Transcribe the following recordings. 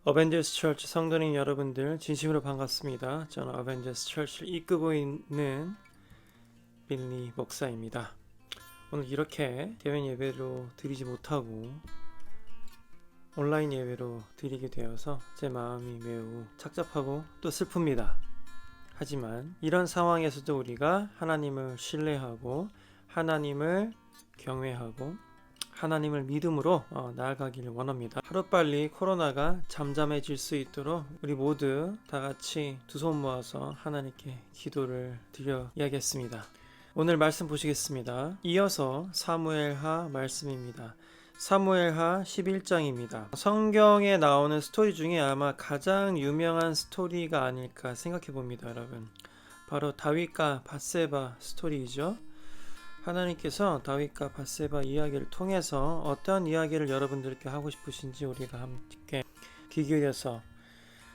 어벤져스 처치 성도님 여러분들 진심으로 반갑습니다. 저는 어벤져스 처치를 이끌고 있는 빌리 목사입니다. 오늘 이렇게 대면 예배로 드리지 못하고 온라인 예배로 드리게 되어서 제 마음이 매우 착잡하고 또 슬픕니다. 하지만 이런 상황에서도 우리가 하나님을 신뢰하고 하나님을 경외하고 하나님을 믿음으로 나아가기를 원합니다. 하루빨리 코로나가 잠잠해질 수 있도록 우리 모두 다 같이 두 손 모아서 하나님께 기도를 드려야겠습니다. 오늘 말씀 보시겠습니다. 이어서 사무엘하 말씀입니다. 사무엘하 11장입니다. 성경에 나오는 스토리 중에 아마 가장 유명한 스토리가 아닐까 생각해 봅니다, 여러분. 바로 다윗과 밧세바 스토리이죠. 하나님께서 다윗과 밧세바 이야기를 통해서 어떤 이야기를 여러분들께 하고 싶으신지 우리가 함께 귀 기울여서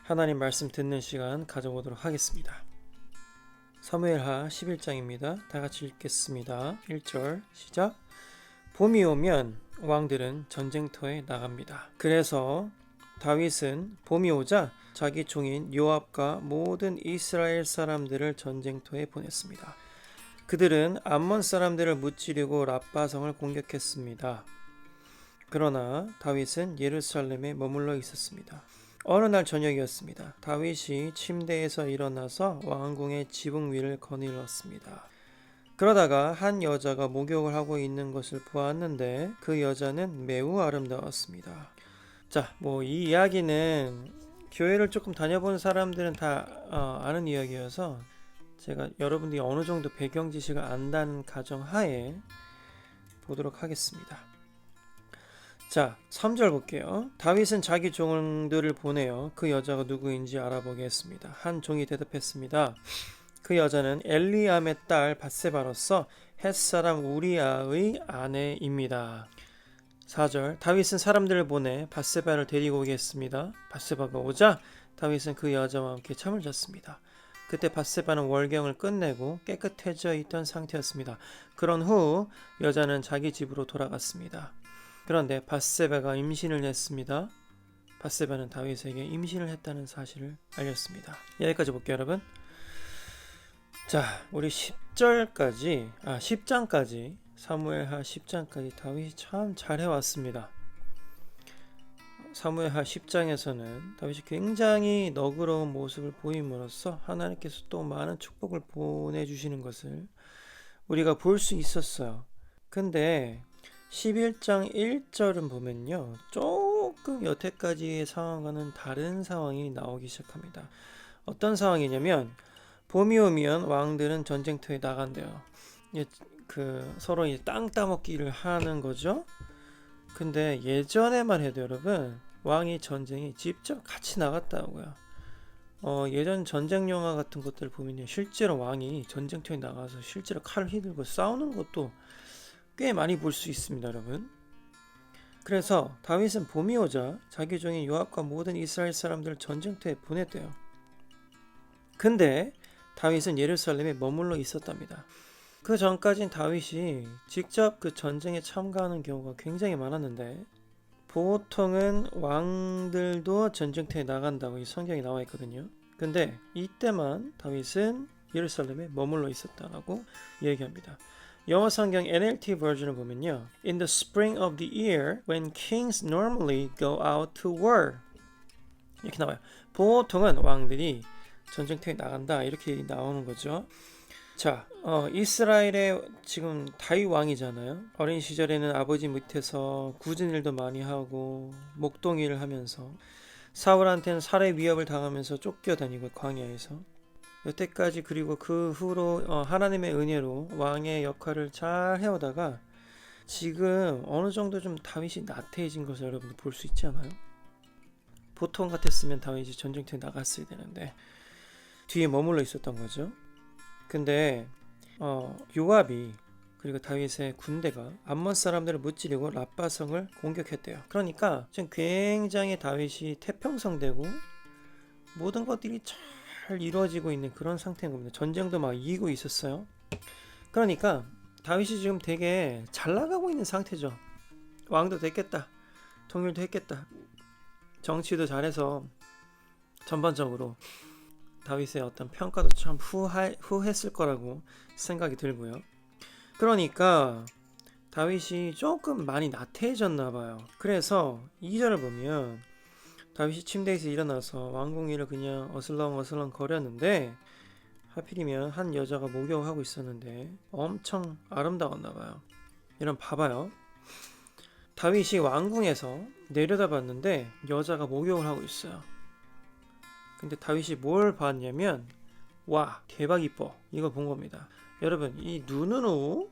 하나님 말씀 듣는 시간 가져보도록 하겠습니다. 사무엘하 11장입니다. 다 같이 읽겠습니다. 1절 시작. 봄이 오면 왕들은 전쟁터에 나갑니다. 그래서 다윗은 봄이 오자 자기 종인 요압과 모든 이스라엘 사람들을 전쟁터에 보냈습니다. 그들은 암몬 사람들을 무찌르고 랍바성을 공격했습니다. 그러나 다윗은 예루살렘에 머물러 있었습니다. 어느 날 저녁이었습니다. 다윗이 침대에서 일어나서 왕궁의 지붕 위를 거닐었습니다. 그러다가 한 여자가 목욕을 하고 있는 것을 보았는데 그 여자는 매우 아름다웠습니다. 자, 이 이야기는 교회를 조금 다녀본 사람들은 다 아는 이야기여서 제가 여러분들이 어느 정도 배경 지식을 안다는 가정하에 보도록 하겠습니다. 자, 3절 볼게요. 다윗은 자기 종들을 보내어 그 여자가 누구인지 알아보게 했습니다. 한 종이 대답했습니다. 그 여자는 엘리암의 딸 밧세바로서 햇사람 우리아의 아내입니다. 4절 다윗은 사람들을 보내 밧세바를 데리고 오게 했습니다. 밧세바가 오자 다윗은 그 여자와 함께 잠을 잤습니다. 그때 밧세바는 월경을 끝내고 깨끗해져 있던 상태였습니다. 그런 후 여자는 자기 집으로 돌아갔습니다. 그런데 밧세바가 임신을 했습니다. 밧세바는 다윗에게 임신을 했다는 사실을 알렸습니다. 여기까지 볼게요, 여러분. 자, 우리 10장까지 사무엘하 10장까지 다윗이 참 잘해왔습니다. 사무엘하 10장에서는 다윗이 굉장히 너그러운 모습을 보임으로써 하나님께서 또 많은 축복을 보내주시는 것을 우리가 볼 수 있었어요. 근데 11장 1절은 보면요, 조금 여태까지의 상황과는 다른 상황이 나오기 시작합니다. 어떤 상황이냐면 봄이 오면 왕들은 전쟁터에 나간대요. 서로 이제 땅 따먹기를 하는 거죠. 근데 예전에만 해도 여러분, 왕이 전쟁에 직접 같이 나갔다고요. 예전 전쟁 영화 같은 것들 보면 실제로 왕이 전쟁터에 나가서 실제로 칼을 휘들고 싸우는 것도 꽤 많이 볼 수 있습니다, 여러분. 그래서 다윗은 봄이 오자 자기 종인 요압과 모든 이스라엘 사람들을 전쟁터에 보냈대요. 근데 다윗은 예루살렘에 머물러 있었답니다. 그 전까진 다윗이 직접 그 전쟁에 참가하는 경우가 굉장히 많았는데 보통은 왕들도 전쟁터에 나간다고 이 성경에 나와 있거든요. 근데 이때만 다윗은 예루살렘에 머물러 있었다라고 얘기합니다. 영어 성경 NLT 버전을 보면요, In the spring of the year, when kings normally go out to war, 이렇게 나와요. 보통은 왕들이 전쟁터에 나간다 이렇게 나오는 거죠. 자, 이스라엘의 지금 다윗 왕이잖아요. 어린 시절에는 아버지 밑에서 굳은 일도 많이 하고 목동일을 하면서 사울한테는 살해 위협을 당하면서 쫓겨다니고 광야에서 여태까지, 그리고 그 후로 하나님의 은혜로 왕의 역할을 잘 해오다가 지금 어느 정도 좀 다윗이 나태해진 것을 여러분들 볼 수 있지 않아요? 보통 같았으면 다윗이 전쟁터에 나갔어야 되는데 뒤에 머물러 있었던 거죠. 근데 요압이 그리고 다윗의 군대가 암몬 사람들을 무찌르고 랍바성을 공격했대요. 그러니까 지금 굉장히 다윗이 태평성되고 모든 것들이 잘 이루어지고 있는 그런 상태인 겁니다. 전쟁도 막 이기고 있었어요. 그러니까 다윗이 지금 되게 잘 나가고 있는 상태죠. 왕도 됐겠다, 통일도 했겠다, 정치도 잘해서 전반적으로 다윗의 어떤 평가도 참 후했을 거라고 생각이 들고요. 그러니까 다윗이 조금 많이 나태해졌나 봐요. 그래서 2절을 보면 다윗이 침대에서 일어나서 왕궁 위를 그냥 어슬렁어슬렁 거렸는데 하필이면 한 여자가 목욕하고 있었는데 엄청 아름다웠나 봐요. 이런 봐봐요. 다윗이 왕궁에서 내려다봤는데 여자가 목욕을 하고 있어요. 근데 다윗이 뭘 봤냐면 와 대박 이뻐 이거 본 겁니다. 여러분 이 눈으로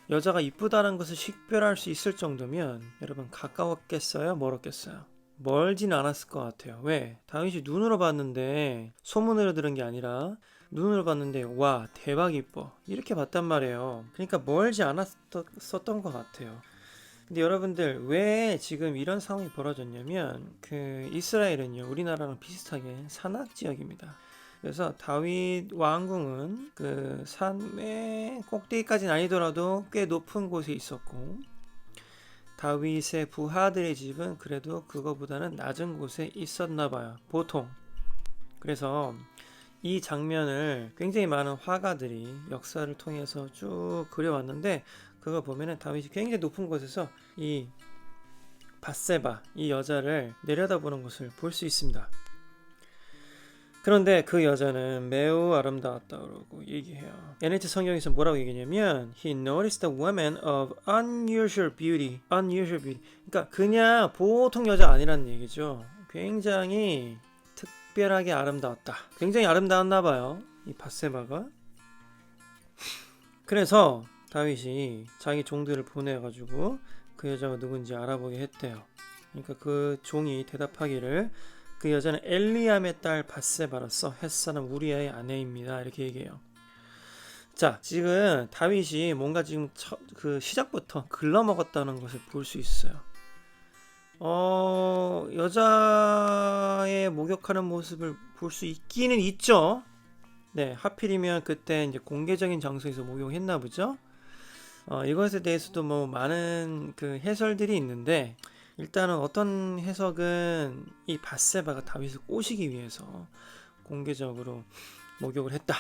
여자가 이쁘다는 것을 식별할 수 있을 정도면 여러분 가까웠겠어요? 멀었겠어요? 멀지는 않았을 것 같아요. 왜? 다윗이 눈으로 봤는데 소문으로 들은 게 아니라 눈으로 봤는데 와 대박 이뻐 이렇게 봤단 말이에요. 그러니까 멀지 않았었던 것 같아요. 근데 여러분들 왜 지금 이런 상황이 벌어졌냐면 그 이스라엘은요 우리나라랑 비슷하게 산악지역입니다. 그래서 다윗 왕궁은 그 산의 꼭대기까지는 아니더라도 꽤 높은 곳에 있었고 다윗의 부하들의 집은 그래도 그거보다는 낮은 곳에 있었나 봐요. 보통. 그래서 이 장면을 굉장히 많은 화가들이 역사를 통해서 쭉 그려왔는데 그거 보면은 다윗이 굉장히 높은 곳에서 이 밧세바 이 여자를 내려다보는 것을 볼 수 있습니다. 그런데 그 여자는 매우 아름다웠다 그러고 얘기해요. NLT 성경에서 뭐라고 얘기냐면 He noticed a woman of unusual beauty. 그러니까 그냥 보통 여자 아니라는 얘기죠. 굉장히 특별하게 아름다웠다. 굉장히 아름다웠나 봐요. 이 밧세바가. 그래서 다윗이 자기 종들을 보내가지고 그 여자가 누군지 알아보게 했대요. 그러니까 그 종이 대답하기를 그 여자는 엘리암의 딸 밧세바로서 햇사람 우리아의 아내입니다. 이렇게 얘기해요. 자, 지금 다윗이 뭔가 지금 그 시작부터 글러먹었다는 것을 볼 수 있어요. 여자의 목욕하는 모습을 볼 수 있기는 있죠. 네, 하필이면 그때 이제 공개적인 장소에서 목욕했나 보죠. 이것에 대해서도 뭐 많은 그 해설들이 있는데 일단은 어떤 해석은 이 밧세바가 다윗을 꼬시기 위해서 공개적으로 목욕을 했다.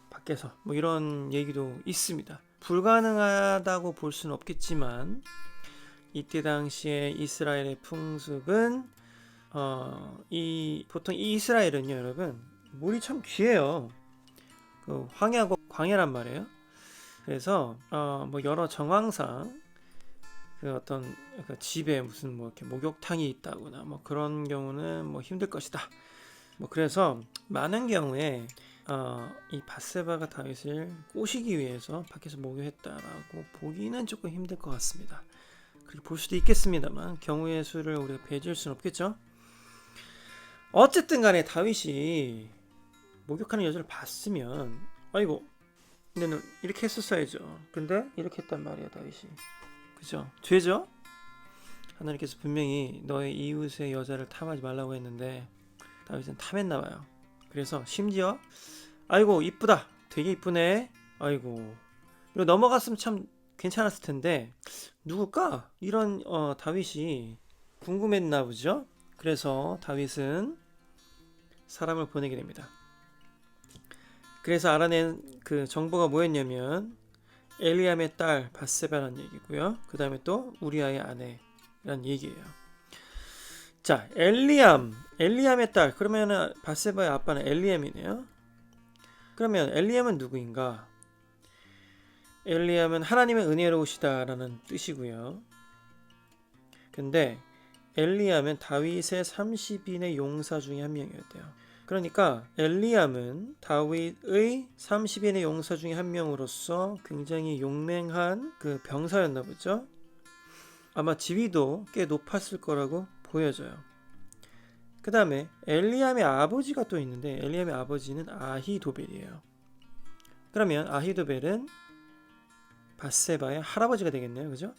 밖에서 뭐 이런 얘기도 있습니다. 불가능하다고 볼 수는 없겠지만 이때 당시에 이스라엘의 풍습은 보통 이 이스라엘은요, 여러분 물이 참 귀해요. 그 황야고 광야란 말이에요. 그래서 뭐 여러 정황상 그 어떤 그 집에 무슨 뭐 이렇게 목욕탕이 있다거나 뭐 그런 경우는 뭐 힘들 것이다. 뭐 그래서 많은 경우에 이 밧세바가 다윗을 꼬시기 위해서 밖에서 목욕했다라고 보기는 조금 힘들 것 같습니다. 그렇게 볼 수도 있겠습니다만 경우의 수를 우리가 배제할 수는 없겠죠. 어쨌든 간에 다윗이 목욕하는 여자를 봤으면 아이고 근데는 이렇게 했었어야죠. 근데 이렇게 했단 말이야 다윗이. 그죠? 죄죠? 하나님께서 분명히 너의 이웃의 여자를 탐하지 말라고 했는데 다윗은 탐했나봐요. 그래서 심지어 아이고 이쁘다 되게 이쁘네 아이고 이거 넘어갔으면 참 괜찮았을 텐데 누굴까? 이런 다윗이 궁금했나 보죠. 그래서 다윗은 사람을 보내게 됩니다. 그래서 알아낸 그 정보가 뭐였냐면 엘리암의 딸 밧세바라는 얘기고요. 그 다음에 또 우리아의 아내라는 얘기예요. 자, 엘리암의 딸 그러면은 밧세바의 아빠는 엘리암이네요. 그러면 엘리암은 누구인가? 엘리암은 하나님의 은혜로우시다라는 뜻이고요. 근데 엘리암은 다윗의 30인의 용사 중에 한 명이었대요. 그러니까 엘리암은 다윗의 30인의 용사 중에 한 명으로서 굉장히 용맹한 그 병사였나 보죠. 아마 지위도 꽤 높았을 거라고 보여져요. 그 다음에 엘리암의 아버지가 또 있는데 엘리암의 아버지는 아히도벨이에요. 그러면 아히도벨은 밧세바의 할아버지가 되겠네요. 그죠?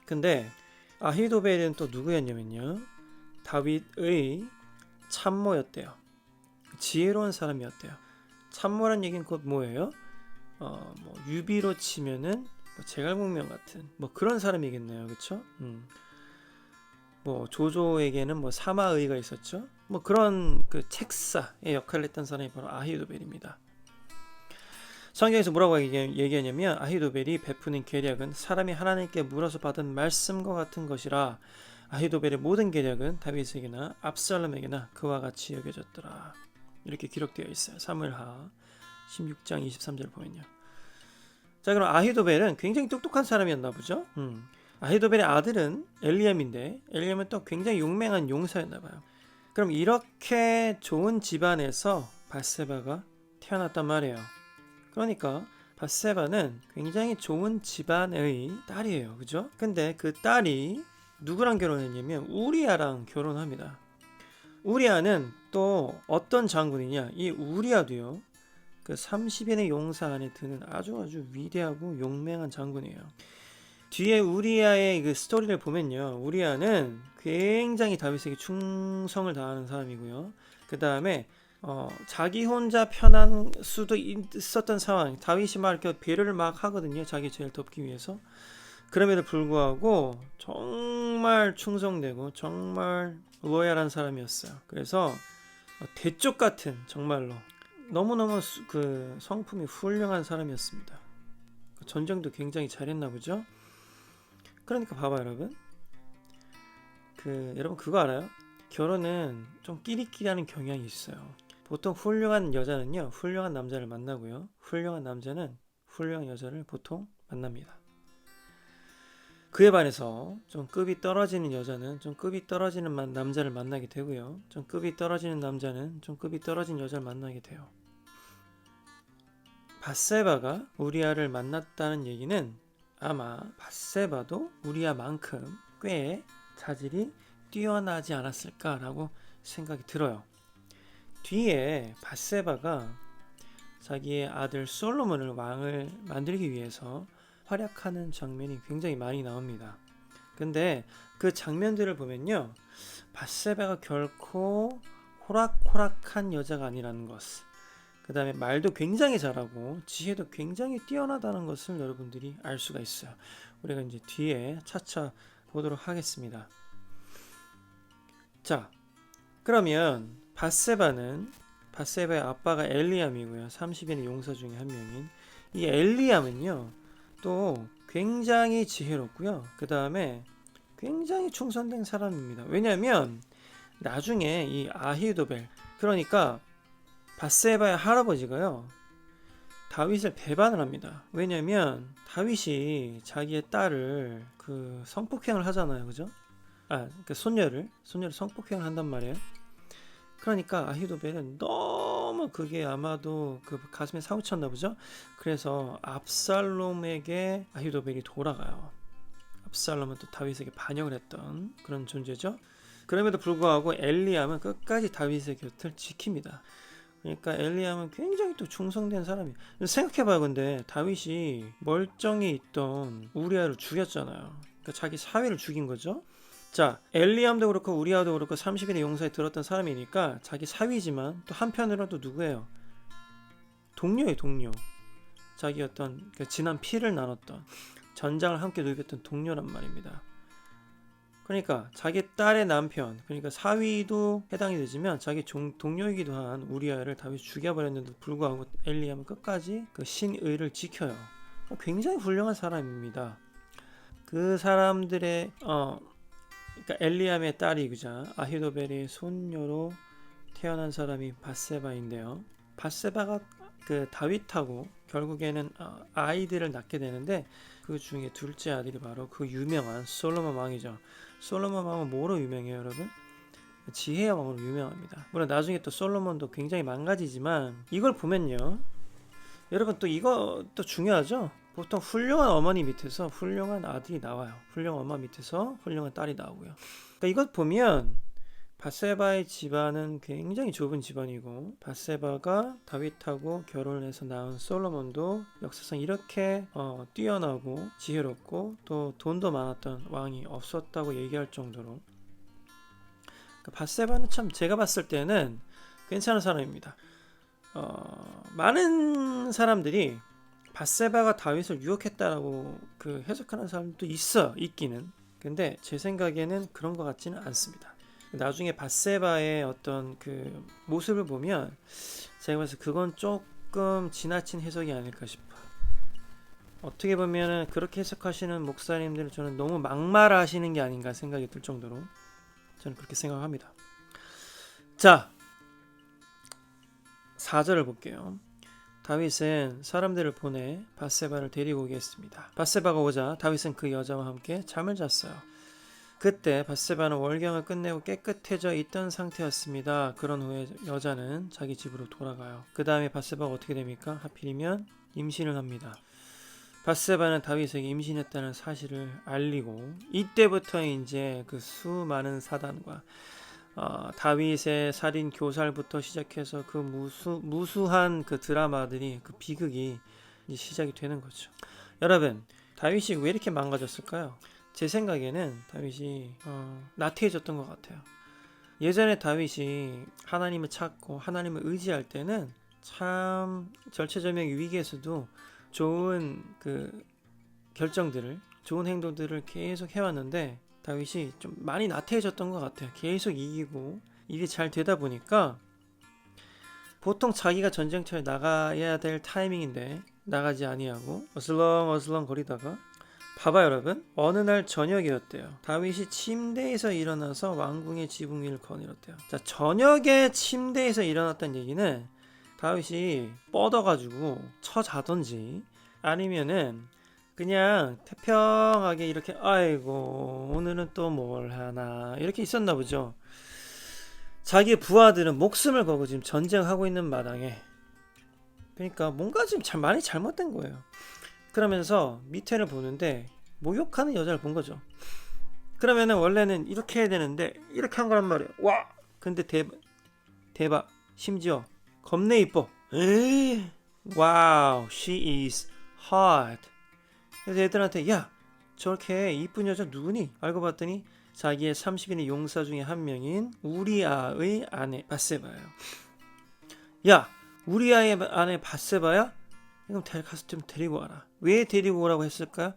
근데 아히도벨은 또 누구였냐면요. 다윗의 참모였대요. 지혜로운 사람이었대요. 참모란 얘기는 곧 뭐예요? 뭐 유비로 치면은 뭐 제갈공명 같은 뭐 그런 사람이겠네요. 그렇죠? 뭐 조조에게는 뭐 사마의가 있었죠. 뭐 그런 그 책사의 역할을 했던 사람이 바로 아히도벨입니다. 성경에서 뭐라고 얘기하냐면 아히도벨이 베푸는 계략은 사람이 하나님께 물어서 받은 말씀과 같은 것이라 아히도벨의 모든 계략은 다윗에게나 압살롬에게나 그와 같이 여겨졌더라. 이렇게 기록되어 있어요. 사무엘하 16장 23절 보면요. 자, 그럼 아히도벨은 굉장히 똑똑한 사람이었나 보죠. 아히도벨의 아들은 엘리암인데 엘리암은 또 굉장히 용맹한 용사였나 봐요. 그럼 이렇게 좋은 집안에서 밧세바가 태어났단 말이에요. 그러니까 밧세바는 굉장히 좋은 집안의 딸이에요. 그죠? 근데 그 딸이 누구랑 결혼했냐면 우리아랑 결혼합니다. 우리아는 또 어떤 장군이냐? 이 우리아도요. 그 30인의 용사 안에 드는 아주 위대하고 용맹한 장군이에요. 뒤에 우리아의 그 스토리를 보면요. 우리아는 굉장히 다윗에게 충성을 다하는 사람이고요. 그 다음에 자기 혼자 편한 수도 있었던 상황. 다윗이 막 이렇게 배려를 막 하거든요. 자기 죄를 덮기 위해서. 그럼에도 불구하고 정말 충성되고 정말 로얄한 사람이었어요. 그래서 대쪽 같은 정말로 너무너무 그 성품이 훌륭한 사람이었습니다. 전쟁도 굉장히 잘했나 보죠. 그러니까 봐봐요, 여러분. 여러분 그거 알아요? 결혼은 좀 끼리끼리하는 경향이 있어요. 보통 훌륭한 여자는요, 훌륭한 남자를 만나고요. 훌륭한 남자는 훌륭한 여자를 보통 만납니다. 그에 반해서 좀 급이 떨어지는 여자는 좀 급이 떨어지는 남자를 만나게 되고요. 좀 급이 떨어지는 남자는 좀 급이 떨어진 여자를 만나게 돼요. 밧세바가 우리아를 만났다는 얘기는 아마 밧세바도 우리아만큼 꽤 자질이 뛰어나지 않았을까라고 생각이 들어요. 뒤에 밧세바가 자기의 아들 솔로몬을 왕을 만들기 위해서 활약하는 장면이 굉장히 많이 나옵니다. 근데 그 장면들을 보면요, 밧세바가 결코 호락호락한 여자가 아니라는 것, 그 다음에 말도 굉장히 잘하고 지혜도 굉장히 뛰어나다는 것을 여러분들이 알 수가 있어요. 우리가 이제 뒤에 차차 보도록 하겠습니다. 자, 그러면 밧세바의 아빠가 엘리암이고요. 30인의 용사 중에 한 명인 이 엘리암은요, 또 굉장히 지혜롭고요. 그 다음에 굉장히 충성된 사람입니다. 왜냐하면 나중에 이 아히도벨, 그러니까 밧세바의 할아버지가요, 다윗을 배반을 합니다. 왜냐하면 다윗이 자기의 딸을 그 성폭행을 하잖아요, 그죠? 그 손녀를 성폭행을 한단 말이에요. 그러니까 아히도벨은 너무 그게 아마도 그 가슴에 사무쳤나 보죠. 그래서 압살롬에게 아히도벨이 돌아가요. 압살롬은 또 다윗에게 반역을 했던 그런 존재죠. 그럼에도 불구하고 엘리암은 끝까지 다윗의 곁을 지킵니다. 그러니까 엘리암은 굉장히 또 충성된 사람이에요. 생각해봐요. 근데 다윗이 멀쩡히 있던 우리아를 죽였잖아요. 그러니까 자기 사위를 죽인 거죠. 자, 엘리암도 그렇고 우리아도 그렇고 30인의 용사에 들었던 사람이니까 자기 사위지만 또 한편으로는 또 누구예요? 동료예요, 동료. 자기 어떤 지난 피를 나눴던, 전장을 함께 누볐던 동료란 말입니다. 그러니까 자기 딸의 남편, 그러니까 사위도 해당이 되지만 자기 동료이기도 한 우리아를 다윗이 죽여버렸는데도 불구하고 엘리암은 끝까지 그 신의를 지켜요. 굉장히 훌륭한 사람입니다. 그 사람들의 그러니까 엘리암의 딸이 그자 아히도벨의 손녀로 태어난 사람이 밧세바인데요. 밧세바가 그 다윗하고 결국에는 아이들을 낳게 되는데 그 중에 둘째 아들이 바로 그 유명한 솔로몬 왕이죠. 솔로몬 왕은 뭐로 유명해요, 여러분? 지혜의 왕으로 유명합니다. 물론 나중에 또 솔로몬도 굉장히 망가지지만 이걸 보면요, 여러분 또 이거 또 중요하죠. 보통 훌륭한 어머니 밑에서 훌륭한 아들이 나와요. 훌륭한 엄마 밑에서 훌륭한 딸이 나오고요. 그러니까 이것 보면 밧세바의 집안은 굉장히 좁은 집안이고 밧세바가 다윗하고 결혼해서 낳은 솔로몬도 역사상 이렇게 뛰어나고 지혜롭고 또 돈도 많았던 왕이 없었다고 얘기할 정도로, 그러니까 밧세바는 참 제가 봤을 때는 괜찮은 사람입니다. 많은 사람들이 밧세바가 다윗을 유혹했다라고 그 해석하는 사람도 있기는. 근데 제 생각에는 그런 것 같지는 않습니다. 나중에 밧세바의 어떤 그 모습을 보면 제가 봐서 그건 조금 지나친 해석이 아닐까 싶어요. 어떻게 보면은 그렇게 해석하시는 목사님들은 저는 너무 막말하시는 게 아닌가 생각이 들 정도로 저는 그렇게 생각합니다. 자, 4절을 볼게요. 다윗은 사람들을 보내 밧세바를 데리고 오겠습니다. 밧세바가 오자 다윗은 그 여자와 함께 잠을 잤어요. 그때 밧세바는 월경을 끝내고 깨끗해져 있던 상태였습니다. 그런 후에 여자는 자기 집으로 돌아가요. 그 다음에 밧세바가 어떻게 됩니까? 하필이면 임신을 합니다. 밧세바는 다윗에게 임신했다는 사실을 알리고 이때부터 이제 그 수많은 사단과 다윗의 살인 교살부터 시작해서 그 무수한 그 드라마들이 그 비극이 이제 시작이 되는 거죠. 여러분, 다윗이 왜 이렇게 망가졌을까요? 제 생각에는 다윗이 나태해졌던 것 같아요. 예전에 다윗이 하나님을 찾고 하나님을 의지할 때는 참 절체절명의 위기에서도 좋은 그 결정들을, 좋은 행동들을 계속 해왔는데 다윗이 좀 많이 나태해졌던 것 같아요. 계속 이기고 일이 잘 되다 보니까 보통 자기가 전쟁터에 나가야 될 타이밍인데 나가지 아니하고 어슬렁 거리다가 봐봐 여러분, 어느 날 저녁이었대요. 다윗이 침대에서 일어나서 왕궁의 지붕 위를 거닐었대요. 자, 저녁에 침대에서 일어났다는 얘기는 다윗이 뻗어가지고 처자던지 아니면은 그냥 태평하게 이렇게 아이고 오늘은 또 뭘 하나 이렇게 있었나 보죠. 자기 부하들은 목숨을 걸고 지금 전쟁하고 있는 마당에, 그러니까 뭔가 지금 많이 잘못된 거예요. 그러면서 밑에를 보는데 모욕하는 여자를 본 거죠. 그러면은 원래는 이렇게 해야 되는데 이렇게 한 거란 말이에요. 와! 근데 대박. 심지어 겁내 이뻐. 와우, she is hot. 그래서 애들한테 야, 저렇게 이쁜 여자 누구니? 알고 봤더니 자기의 30인의 용사 중에 한 명인 우리아의 아내 밧세바예요. 야, 우리아의 아내 밧세바야? 그럼 가서 좀 데리고 와라. 왜 데리고 오라고 했을까요?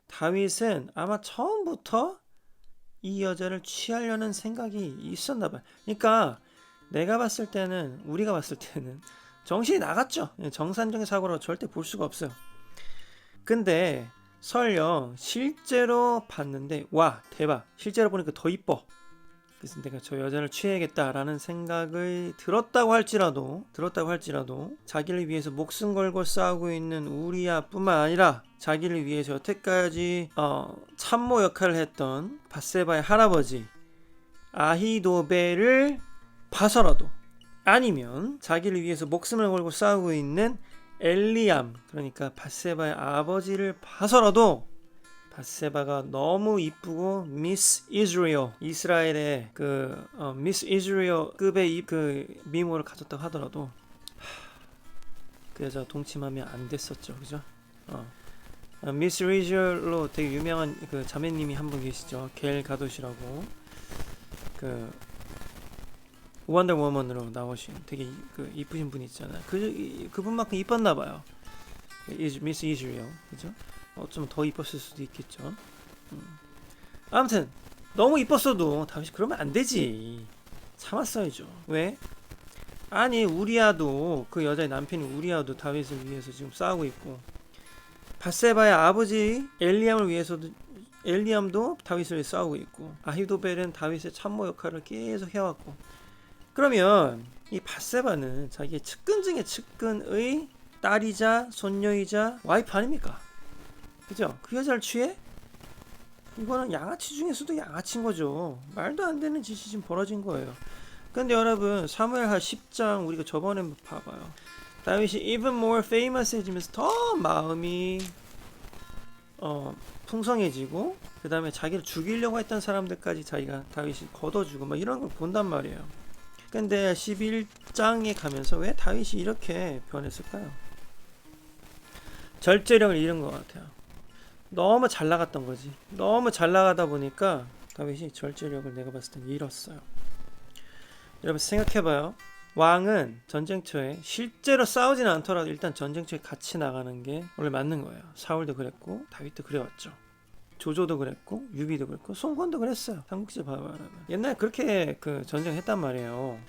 다윗은 아마 처음부터 이 여자를 취하려는 생각이 있었나 봐요. 그러니까 우리가 봤을 때는 정신이 나갔죠. 정상적인 사고로 절대 볼 수가 없어요. 근데 설령 실제로 봤는데 와 대박, 실제로 보니까 더 이뻐. 그래서 내가 저 여자를 취해야겠다라는 생각을 들었다고 할지라도 자기를 위해서 목숨 걸고 싸우고 있는 우리아뿐만 아니라 자기를 위해서 여태까지 참모 역할을 했던 밧세바의 할아버지 아히도벨을 봐서라도, 아니면 자기를 위해서 목숨을 걸고 싸우고 있는 엘리암, 그러니까 밧세바의 아버지를 봐서라도 밧세바가 너무 이쁘고 미스 이스라엘, 이스라엘의 그 미스 이스라엘급의 그 미모를 가졌다고 하더라도 그 여자 동침하면 안 됐었죠, 그죠? 미스 이스라엘로 되게 유명한 그 자매님이 한 분 계시죠, 겔 가도시라고. 그 원더우먼으로 나오신 되게 그 이쁘신 분이 있잖아요. 그분만큼 이뻤나 봐요. 미스 이스라엘, 그죠? 어쩌면 더 이뻤을 수도 있겠죠. 아무튼 너무 이뻤어도 다윗이 그러면 안 되지. 참았어야죠. 왜? 아니 우리아도, 그 여자의 남편이 우리아도 다윗을 위해서 지금 싸우고 있고, 밧세바의 아버지 엘리암도 다윗을 위해 싸우고 있고, 아히도벨은 다윗의 참모 역할을 계속 해왔고, 그러면 이 밧세바는 자기의 측근 중에 측근의 딸이자 손녀이자 와이프 아닙니까? 그죠? 그 여자를 취해? 이거는 양아치 중에서도 양아치인 거죠. 말도 안 되는 짓이 지금 벌어진 거예요. 근데 여러분, 사무엘하 10장 우리가 저번에 봐봐요. 다윗이 even more famous해지면서 더 마음이 풍성해지고, 그 다음에 자기를 죽이려고 했던 사람들까지 다윗이 걷어주고 막 이런 걸 본단 말이에요. 근데 11장에 가면서 왜 다윗이 이렇게 변했을까요? 절제력을 잃은 것 같아요. 너무 잘 나갔던 거지. 너무 잘 나가다 보니까 다윗이 절제력을 내가 봤을 땐 잃었어요. 여러분 생각해봐요. 왕은 전쟁터에 실제로 싸우지는 않더라도 일단 전쟁터에 같이 나가는 게 원래 맞는 거예요. 사울도 그랬고 다윗도 그래왔죠. 조조도 그랬고 유비도 그랬고 송건도 그랬어요. 삼국지 봐봐요. 옛날에 그렇게 그 전쟁했단 말이에요.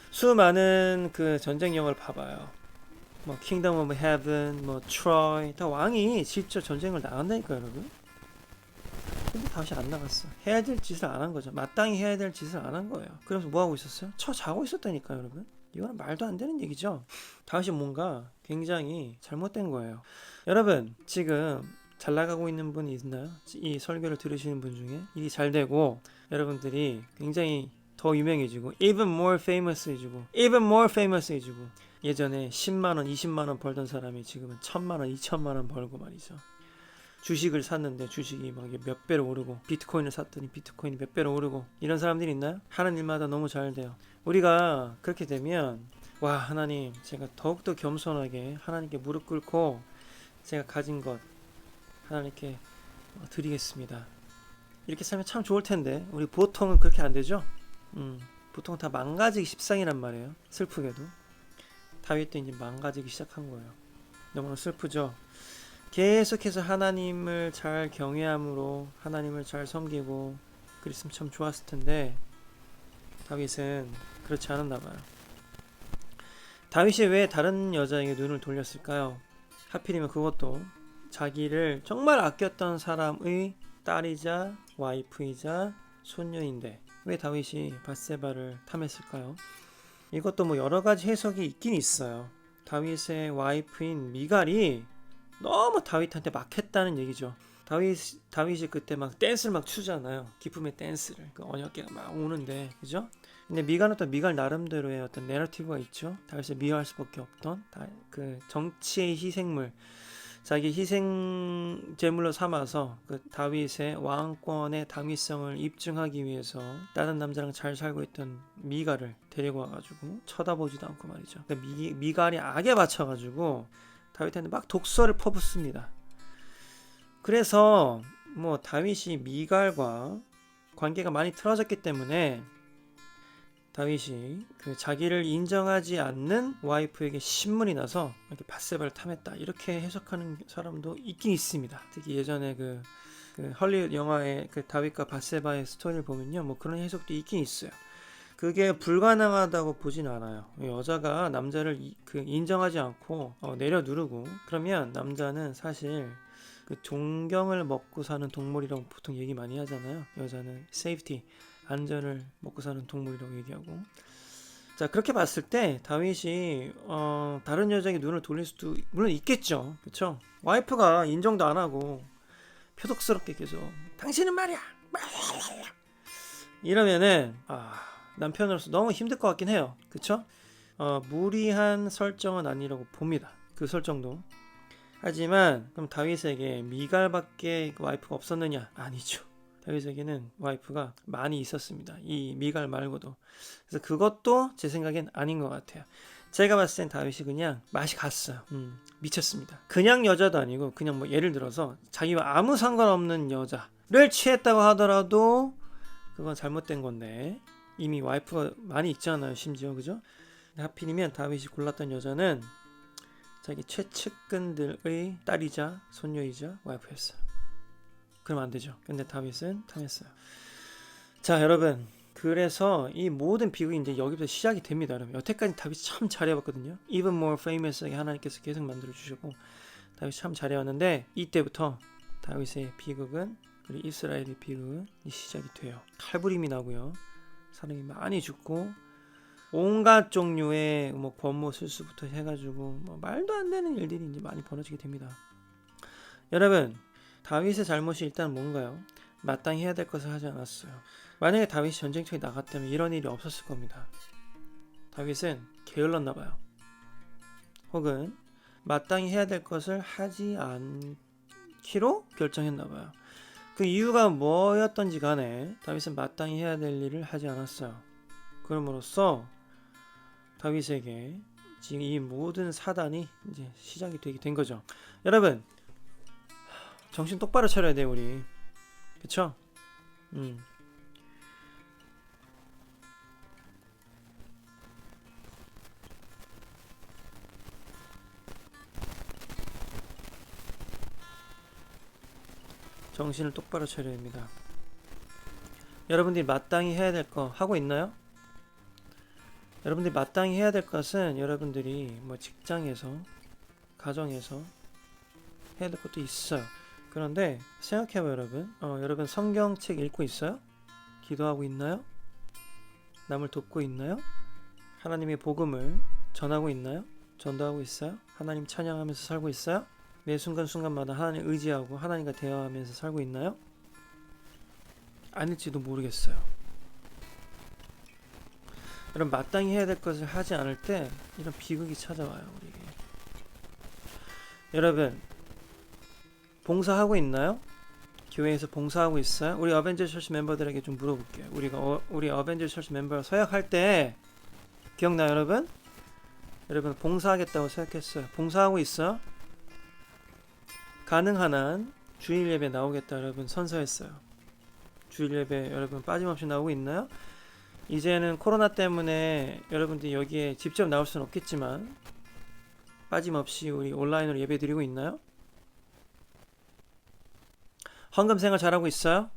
수많은 그 전쟁 영화를 봐봐요. 뭐 킹덤 오브 헤븐, 뭐 트로이, 다 왕이 직접 전쟁을 나간다니까요, 여러분. 근데 다시 안 나갔어. 해야 될 짓을 안 한 거죠. 마땅히 해야 될 짓을 안 한 거예요. 그래서 뭐 하고 있었어요? 자고 있었다니까요, 여러분. 이거는 말도 안 되는 얘기죠. 다시 뭔가 굉장히 잘못된 거예요. 여러분, 지금 잘 나가고 있는 분이 있나요? 이 설교를 들으시는 분 중에 일이 잘 되고 여러분들이 굉장히 더 유명해지고 even more famous해지고 예전에 10만원, 20만원 벌던 사람이 지금은 1000만원, 2000만원 벌고 말이죠. 주식을 샀는데 주식이 막 몇 배로 오르고 비트코인을 샀더니 비트코인이 몇 배로 오르고 이런 사람들이 있나요? 하는 일마다 너무 잘 돼요. 우리가 그렇게 되면 와 하나님 제가 더욱더 겸손하게 하나님께 무릎 꿇고 제가 가진 것 하나님께 드리겠습니다. 이렇게 살면 참 좋을 텐데 우리 보통은 그렇게 안 되죠? 보통 다 망가지기 십상이란 말이에요. 슬프게도 다윗도 이제 망가지기 시작한 거예요. 너무나 슬프죠? 계속해서 하나님을 잘 경외함으로 하나님을 잘 섬기고 그랬으면 참 좋았을 텐데 다윗은 그렇지 않았나 봐요. 다윗이 왜 다른 여자에게 눈을 돌렸을까요? 하필이면 그것도 자기를 정말 아꼈던 사람의 딸이자 와이프이자 손녀인데 왜 다윗이 밧세바를 탐했을까요? 이것도 뭐 여러 가지 해석이 있긴 있어요. 다윗의 와이프인 미갈이 너무 다윗한테 막했다는 얘기죠. 다윗이 그때 막 댄스를 막 추잖아요. 기쁨의 댄스를 그 언약궤가 막 오는데 그죠? 근데 미갈은 또 미갈 나름대로의 어떤 내러티브가 있죠. 다윗을 미워할 수밖에 없던 그 정치의 희생물, 자기 희생 제물로 삼아서 그 다윗의 왕권의 당위성을 입증하기 위해서 다른 남자랑 잘 살고 있던 미갈을 데리고 와가지고 쳐다보지도 않고 말이죠. 미갈이 악에 받쳐가지고 다윗한테 막 독서를 퍼붓습니다. 그래서 뭐 다윗이 미갈과 관계가 많이 틀어졌기 때문에 다윗이 그 자기를 인정하지 않는 와이프에게 신문이 나서 이렇게 밧세바를 탐했다 이렇게 해석하는 사람도 있긴 있습니다. 특히 예전에 그 헐리우드 영화의 그 다윗과 밧세바의 스토리를 보면요, 뭐 그런 해석도 있긴 있어요. 그게 불가능하다고 보진 않아요. 여자가 남자를 인정하지 않고 내려 누르고 그러면 남자는 사실 그 존경을 먹고 사는 동물이라고 보통 얘기 많이 하잖아요. 여자는 세이프티, 안전을 먹고 사는 동물이라고 얘기하고. 자, 그렇게 봤을 때 다윗이 다른 여자에게 눈을 돌릴 수도 물론 있겠죠. 그렇죠? 와이프가 인정도 안 하고 표독스럽게 계속 당신은 말이야 이러면은 남편으로서 너무 힘들 것 같긴 해요. 그쵸? 무리한 설정은 아니라고 봅니다. 그 설정도. 하지만 그럼 다윗에게 미갈밖에 와이프가 없었느냐? 아니죠. 다윗에게는 와이프가 많이 있었습니다. 이 미갈 말고도. 그래서 그것도 제 생각엔 아닌 것 같아요. 제가 봤을 땐 다윗이 그냥 맛이 갔어요. 미쳤습니다. 그냥 여자도 아니고 그냥 뭐 예를 들어서 자기와 아무 상관없는 여자를 취했다고 하더라도 그건 잘못된 건데 이미 와이프가 많이 있잖아요. 심지어 그죠? 하필이면 다윗이 골랐던 여자는 자기 최측근들의 딸이자 손녀이자 와이프였어요. 그럼 안 되죠. 근데 다윗은 탐했어요. 자, 여러분, 그래서 이 모든 비극이 이제 여기부터 시작이 됩니다. 여러분, 여태까지 다윗이 참 잘해왔거든요. Even more famous하게 하나님께서 계속 만들어 주시고 다윗이 참 잘해왔는데 이때부터 다윗의 비극은 우리 이스라엘의 비극은 시작이 돼요. 칼부림이 나고요. 사람이 많이 죽고 온갖 종류의 뭐 권모 술수부터 해가지고 뭐 말도 안 되는 일들이 이제 많이 벌어지게 됩니다. 여러분, 다윗의 잘못이 일단 뭔가요? 마땅히 해야 될 것을 하지 않았어요. 만약에 다윗이 전쟁터에 나갔다면 이런 일이 없었을 겁니다. 다윗은 게을렀나 봐요. 혹은 마땅히 해야 될 것을 하지 않기로 결정했나 봐요. 그 이유가 뭐였던지 간에 다윗은 마땅히 해야 될 일을 하지 않았어요. 그럼으로써 다윗에게 지금 이 모든 사단이 이제 시작이 되게 된 거죠. 여러분, 정신 똑바로 차려야 돼요, 우리. 그쵸? 정신을 똑바로 차려야 됩니다. 여러분들이 마땅히 해야 될 거 하고 있나요? 여러분들이 마땅히 해야 될 것은 여러분들이 뭐 직장에서, 가정에서 해야 될 것도 있어요. 그런데 생각해봐요, 여러분. 여러분 성경책 읽고 있어요? 기도하고 있나요? 남을 돕고 있나요? 하나님의 복음을 전하고 있나요? 전도하고 있어요? 하나님 찬양하면서 살고 있어요? 매 순간순간마다 하나님 의지하고 하나님과 대화하면서 살고 있나요? 아닐지도 모르겠어요. 여러분 마땅히 해야 될 것을 하지 않을 때 이런 비극이 찾아와요, 우리에게. 여러분 봉사하고 있나요? 교회에서 봉사하고 있어요? 우리 어벤져스 처치 멤버들에게 좀 물어볼게요. 우리 어벤져스 처치 멤버 서약할 때 기억나요, 여러분? 여러분 봉사하겠다고 생각했어요. 봉사하고 있어요? 가능한 한 주일 예배 나오겠다 여러분 선서했어요. 주일 예배 여러분 빠짐없이 나오고 있나요? 이제는 코로나 때문에 여러분들이 여기에 직접 나올 수는 없겠지만 빠짐없이 우리 온라인으로 예배 드리고 있나요? 헌금 생활 잘하고 있어요?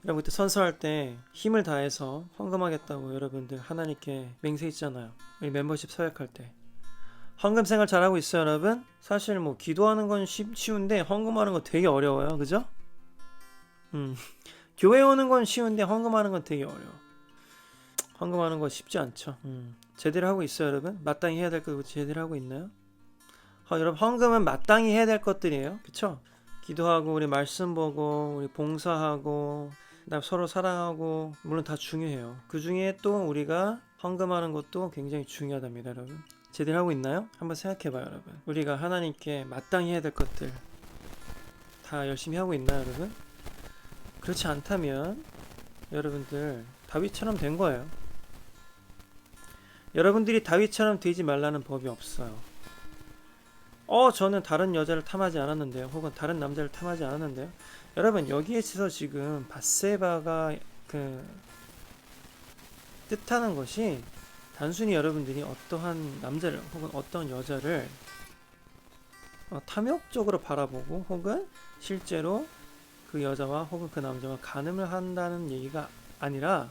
여러분 그때 선서할 때 힘을 다해서 헌금하겠다고 여러분들 하나님께 맹세했잖아요. 우리 멤버십 서약할 때 헌금 생활 잘하고 있어요, 여러분? 사실 뭐 기도하는 건 쉬운데 헌금하는 건 되게 어려워요, 그죠? 교회 오는 건 쉬운데 헌금하는 건 되게 어려워. 헌금하는 거 쉽지 않죠. 제대로 하고 있어요, 여러분? 마땅히 해야 될 거 제대로 하고 있나요? 여러분 헌금은 마땅히 해야 될 것들이에요, 그쵸? 기도하고 우리 말씀 보고 우리 봉사하고 서로 사랑하고 물론 다 중요해요. 그 중에 또 우리가 헌금하는 것도 굉장히 중요하답니다, 여러분. 제대로 하고 있나요? 한번 생각해봐요, 여러분. 우리가 하나님께 마땅히 해야 될 것들 다 열심히 하고 있나요, 여러분? 그렇지 않다면 여러분들 다윗처럼 된 거예요. 여러분들이 다윗처럼 되지 말라는 법이 없어요. 저는 다른 여자를 탐하지 않았는데요. 혹은 다른 남자를 탐하지 않았는데요. 여러분 여기에서 지금 밧세바가 뜻하는 것이 단순히 여러분들이 어떠한 남자를 혹은 어떤 여자를 탐욕적으로 바라보고 혹은 실제로 그 여자와 혹은 그 남자와 간음을 한다는 얘기가 아니라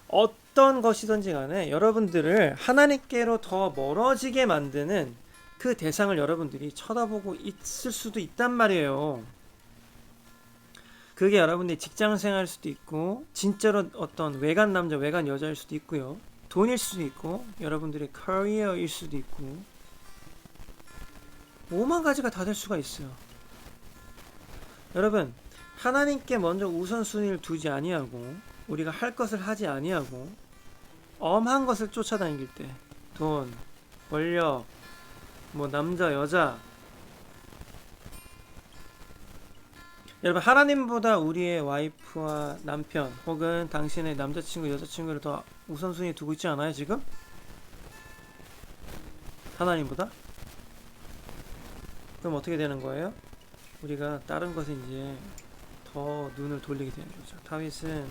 어떤 것이든지 간에 여러분들을 하나님께로 더 멀어지게 만드는 그 대상을 여러분들이 쳐다보고 있을 수도 있단 말이에요. 그게 여러분들이 직장생활일 수도 있고 진짜로 어떤 외간 남자 외간 여자일 수도 있고요. 돈일 수도 있고 여러분들의 커리어일 수도 있고 5만 가지가 다 될 수가 있어요. 여러분 하나님께 먼저 우선순위를 두지 아니하고 우리가 할 것을 하지 아니하고 엄한 것을 쫓아다닐 때 돈, 권력, 뭐 남자, 여자 여러분 하나님보다 우리의 와이프와 남편 혹은 당신의 남자친구, 여자친구를 더 우선순위에 두고 있지 않아요 지금? 하나님보다? 그럼 어떻게 되는 거예요? 우리가 다른 것에 이제 더 눈을 돌리게 되는 거죠. 다윗은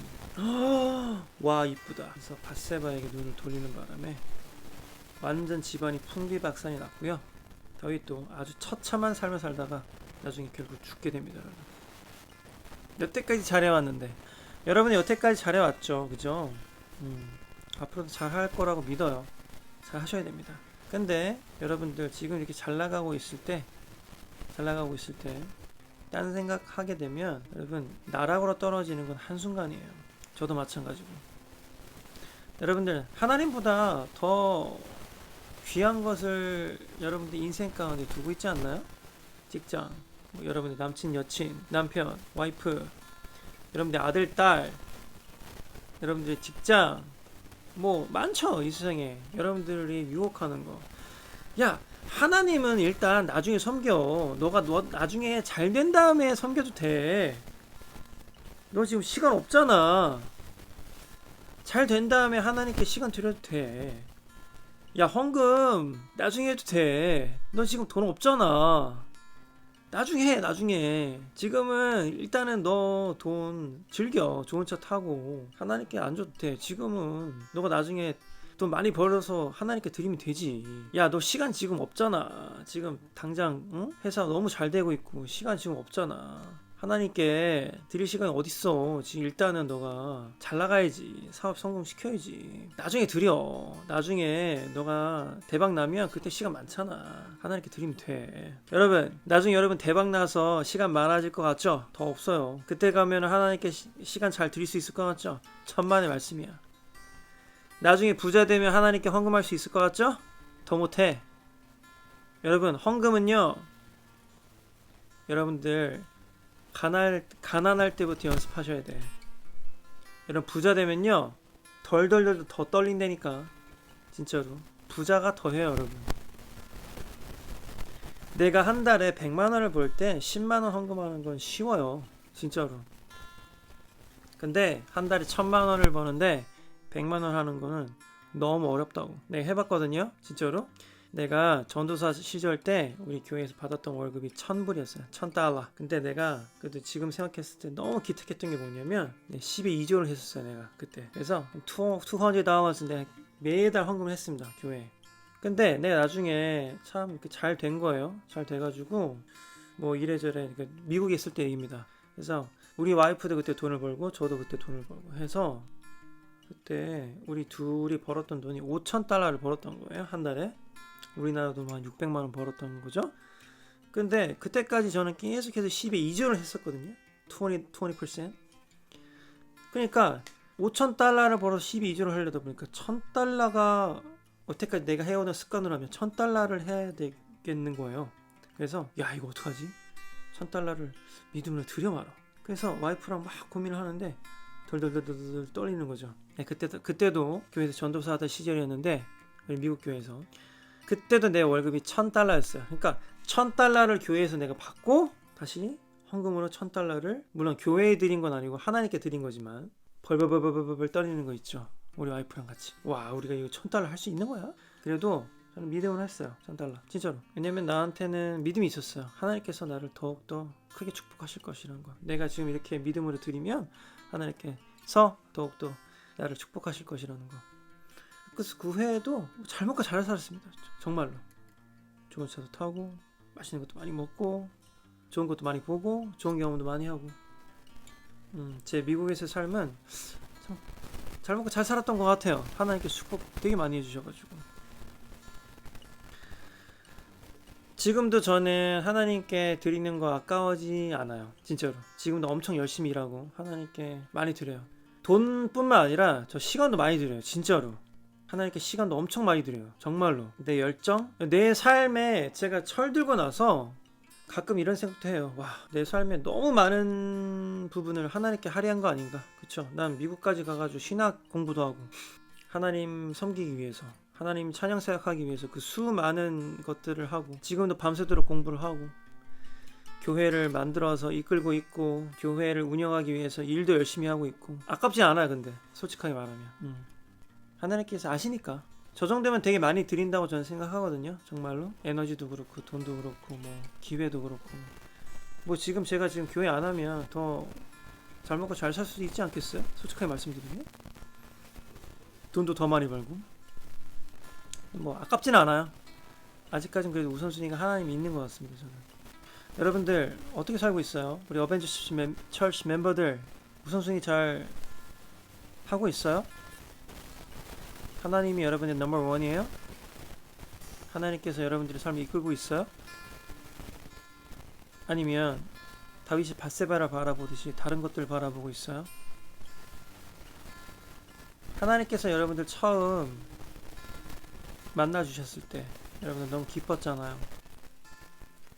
와 이쁘다. 그래서 밧세바에게 눈을 돌리는 바람에 완전 집안이 풍비박산이 났고요. 다윗도 아주 처참한 삶을 살다가 나중에 결국 죽게 됩니다. 여러분. 여태까지 잘해왔는데 여러분이 여태까지 잘해왔죠, 그죠? 앞으로도 잘할 거라고 믿어요. 잘 하셔야 됩니다. 근데 여러분들 지금 이렇게 잘 나가고 있을 때 딴 생각하게 되면 여러분 나락으로 떨어지는 건 한순간이에요. 저도 마찬가지고. 여러분들 하나님보다 더 귀한 것을 여러분들 인생 가운데 두고 있지 않나요? 직장, 뭐 여러분들 남친, 여친, 남편, 와이프, 여러분들 아들, 딸, 여러분들 직장 뭐 많죠 이 세상에. 여러분들이 유혹하는 거. 야 하나님은 일단 나중에 섬겨. 너 나중에 잘 된 다음에 섬겨도 돼. 너 지금 시간 없잖아. 잘 된 다음에 하나님께 시간 드려도 돼. 야 헌금 나중에 해도 돼. 너 지금 돈 없잖아. 나중에 해. 나중에. 지금은 일단은 너 돈 즐겨. 좋은 차 타고 하나님께 안 줘도 돼. 지금은 너가 나중에 돈 많이 벌어서 하나님께 드리면 되지. 야, 너 시간 지금 없잖아. 지금 당장 응? 회사 너무 잘 되고 있고 시간 지금 없잖아. 하나님께 드릴 시간이 어딨어. 지금 일단은 너가 잘 나가야지. 사업 성공시켜야지. 나중에 드려. 나중에 너가 대박 나면 그때 시간 많잖아. 하나님께 드리면 돼. 여러분, 나중에 여러분 대박 나서 시간 많아질 것 같죠? 더 없어요. 그때 가면 하나님께 시간 잘 드릴 수 있을 것 같죠? 천만의 말씀이야. 나중에 부자 되면 하나님께 헌금할 수 있을 것 같죠? 더 못해. 여러분, 헌금은요, 여러분들 가난할 때부터 연습하셔야 돼. 여러분, 부자 되면요 덜덜덜 더 떨린다니까. 진짜로 부자가 더 해요. 여러분, 내가 한 달에 100만 원을 벌 때 10만 원 헌금하는 건 쉬워요. 진짜로. 근데 한 달에 1000만 원을 버는데 100만 원 하는 거는 너무 어렵다고. 내가 해봤거든요. 진짜로. 내가 전도사 시절 때 우리 교회에서 받았던 월급이 1000불이었어요. 1000달러. 근데 내가 그래도 지금 생각했을 때 너무 기특했던 게 뭐냐면 10에 2조를 했었어요. 내가 그때. 그래서 $200 내가 매달 헌금을 했습니다. 교회에. 근데 내가 나중에 참 잘 된 거예요. 잘 돼가지고 뭐 이래저래 미국에 있을 때 얘기입니다. 그래서 우리 와이프도 그때 돈을 벌고 저도 그때 돈을 벌고 해서 그때 우리 둘이 벌었던 돈이 $5000를 벌었던 거예요. 한 달에. 우리나라 돈 한 600만 원 벌었던 거죠. 근데 그때까지 저는 계속해서 10에 2조를 했었거든요. 20%. 그러니까 $5000를 벌어서 12 2조를 하려다 보니까 $1000가 여태까지 내가 해오는 습관으로 하면 $1000를 해야 되겠는 거예요. 그래서 야, 이거 어떡하지? $1000를 믿음으로 드려 말아. 그래서 와이프랑 막 고민을 하는데 덜덜덜덜 떨리는 거죠. 네, 그때도 교회에서 전도사 하던 시절이었는데, 미국 교회에서 그때도 내 월급이 $1000였어요. 그러니까 $1000를 교회에서 내가 받고 다시 헌금으로 $1000를, 물론 교회에 드린 건 아니고 하나님께 드린 거지만 벌벌벌벌벌 떨리는 거 있죠. 우리 와이프랑 같이. 와, 우리가 이거 $1000 할 수 있는 거야? 그래도 저는 믿음을 했어요. $1000 진짜로. 왜냐면 나한테는 믿음이 있었어요. 하나님께서 나를 더욱더 크게 축복하실 것이라는 거. 내가 지금 이렇게 믿음으로 드리면 하나님께서 더욱더 나를 축복하실 것이라는 거. 그래서 그 해에도 잘 먹고 잘 살았습니다. 정말로. 좋은 차도 타고 맛있는 것도 많이 먹고 좋은 것도 많이 보고 좋은 경험도 많이 하고, 제 미국에서의 삶은 참 잘 먹고 잘 살았던 것 같아요. 하나님께 축복 되게 많이 해주셔가지고. 지금도 저는 하나님께 드리는 거 아까워지 않아요. 진짜로. 지금도 엄청 열심히 일하고 하나님께 많이 드려요. 돈뿐만 아니라 저 시간도 많이 드려요. 진짜로. 하나님께 시간도 엄청 많이 드려요. 정말로. 내 열정? 내 삶에 제가 철들고 나서 가끔 이런 생각도 해요. 와, 내 삶에 너무 많은 부분을 하나님께 할애한 거 아닌가. 그쵸? 난 미국까지 가가지고 신학 공부도 하고 하나님 섬기기 위해서, 하나님 찬양 사역하기 위해서 그 수많은 것들을 하고, 지금도 밤새도록 공부를 하고 교회를 만들어서 이끌고 있고 교회를 운영하기 위해서 일도 열심히 하고 있고 아깝지 않아요. 근데 솔직하게 말하면 하나님께서 아시니까 저 정도면 되게 많이 드린다고 저는 생각하거든요. 정말로. 에너지도 그렇고 돈도 그렇고 뭐 기회도 그렇고 뭐 지금 제가 지금 교회 안 하면 더 잘 먹고 잘 살 수도 있지 않겠어요? 솔직하게 말씀드리면 돈도 더 많이 벌고 뭐 아깝진 않아요. 아직까지는 그래도 우선순위가 하나님이 있는 것 같습니다. 저는. 여러분들 어떻게 살고 있어요? 우리 어벤져스 철치 멤버들 우선순위 잘 하고 있어요? 하나님이 여러분의 넘버 원이에요? 하나님께서 여러분들의 삶을 이끌고 있어요? 아니면 다윗이 밧세바를 바라보듯이 다른 것들 바라보고 있어요? 하나님께서 여러분들 처음 만나주셨을 때 여러분들 너무 기뻤잖아요.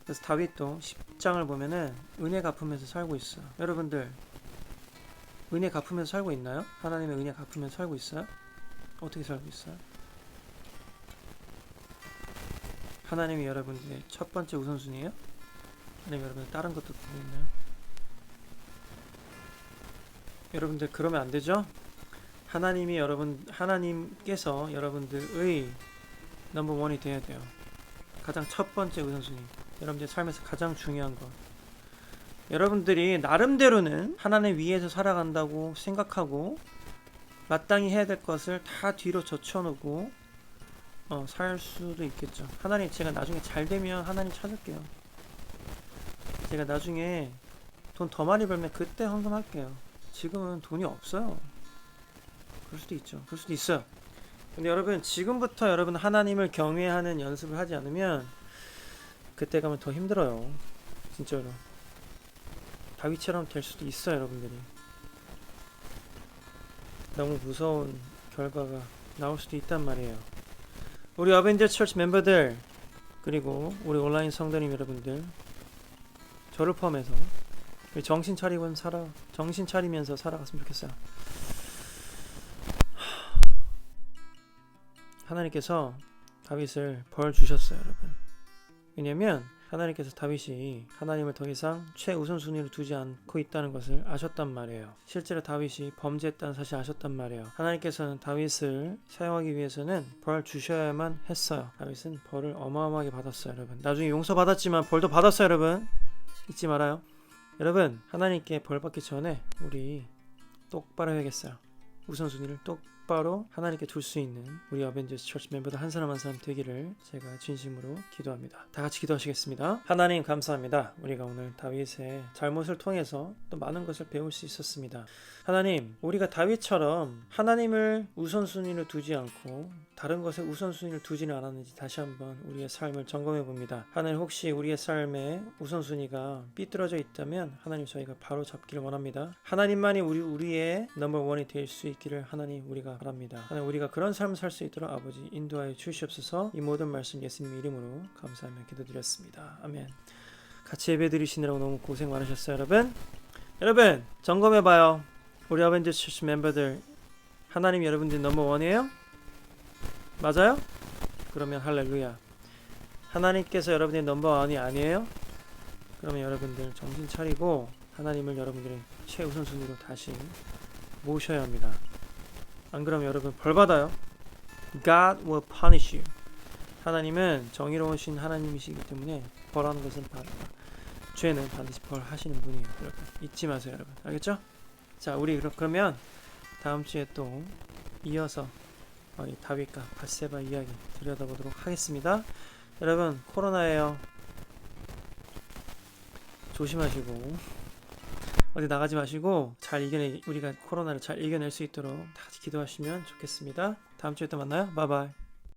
그래서 다윗도 10장을 보면은 은혜 갚으면서 살고 있어요. 여러분들 은혜 갚으면서 살고 있나요? 하나님의 은혜 갚으면서 살고 있어요? 어떻게 살고 있어요? 하나님이 여러분들의 첫 번째 우선순위예요? 아니면 여러분들 다른 것도 보고 있나요? 여러분들 그러면 안 되죠? 하나님께서 여러분들의 넘버 원이 되어야 돼요. 가장 첫 번째 우선순위. 여러분들 삶에서 가장 중요한 것. 여러분들이 나름대로는 하나님 위에서 살아간다고 생각하고 마땅히 해야 될 것을 다 뒤로 젖혀놓고 살 수도 있겠죠. 하나님, 제가 나중에 잘 되면 하나님 찾을게요. 제가 나중에 돈 더 많이 벌면 그때 헌금할게요. 지금은 돈이 없어요. 그럴 수도 있죠. 그럴 수도 있어요. 근데 여러분, 지금부터 여러분 하나님을 경외하는 연습을 하지 않으면 그때 가면 더 힘들어요. 진짜로. 다윗처럼 될 수도 있어요, 여러분들이. 너무 무서운 결과가 나올 수도 있단 말이에요. 우리 어벤져 처치 멤버들, 그리고 우리 온라인 성도님 여러분들, 저를 포함해서 정신 차리면서 살아갔으면 좋겠어요. 하나님께서 다윗을 벌 주셨어요, 여러분. 왜냐면 하나님께서 다윗이 하나님을 더 이상 최우선순위로 두지 않고 있다는 것을 아셨단 말이에요. 실제로 다윗이 범죄했다는 사실을 아셨단 말이에요. 하나님께서는 다윗을 사용하기 위해서는 벌 주셔야만 했어요. 다윗은 벌을 어마어마하게 받았어요, 여러분. 나중에 용서받았지만 벌도 받았어요, 여러분. 잊지 말아요. 여러분, 하나님께 벌 받기 전에 우리 똑바로 해야겠어요. 우선순위를 똑바로 하나님께 둘 수 있는 우리 어벤져스 처치 멤버들 한 사람 한 사람 되기를 제가 진심으로 기도합니다. 다 같이 기도하시겠습니다. 하나님 감사합니다. 우리가 오늘 다윗의 잘못을 통해서 또 많은 것을 배울 수 있었습니다. 하나님, 우리가 다윗처럼 하나님을 우선순위로 두지 않고 다른 것에 우선순위를 두지는 않았는지 다시 한번 우리의 삶을 점검해 봅니다. 하나님, 혹시 우리의 삶에 우선순위가 삐뚤어져 있다면 하나님, 저희가 바로 잡기를 원합니다. 하나님만이 우리의 넘버원이 될 수 있기를 하나님 우리가 바랍니다. 하나님, 우리가 그런 삶을 살 수 있도록 아버지 인도하여 주시옵소서. 이 모든 말씀 예수님 이름으로 감사하며 기도드렸습니다. 아멘. 같이 예배 드리시느라고 너무 고생 많으셨어요, 여러분 점검해봐요. 우리 어벤져스 처치 멤버들, 하나님 여러분들 넘버원이에요? 맞아요? 그러면 할렐루야. 하나님께서 여러분의 넘버원이 아니에요? 그러면 여러분들 정신 차리고 하나님을 여러분들의 최우선순위로 다시 모셔야 합니다. 안 그러면 여러분 벌 받아요. God will punish you. 하나님은 정의로우신 하나님이시기 때문에 벌하는 것은 죄는 반드시 벌하시는 분이에요. 여러분 잊지 마세요, 여러분. 알겠죠? 자, 우리 그러면 다음 주에 또 이어서 이 다윗과 밧세바 이야기 들여다보도록 하겠습니다. 여러분, 코로나예요. 조심하시고 어디 나가지 마시고 우리가 코로나를 잘 이겨낼 수 있도록 다 같이 기도하시면 좋겠습니다. 다음 주에 또 만나요. 바이바이.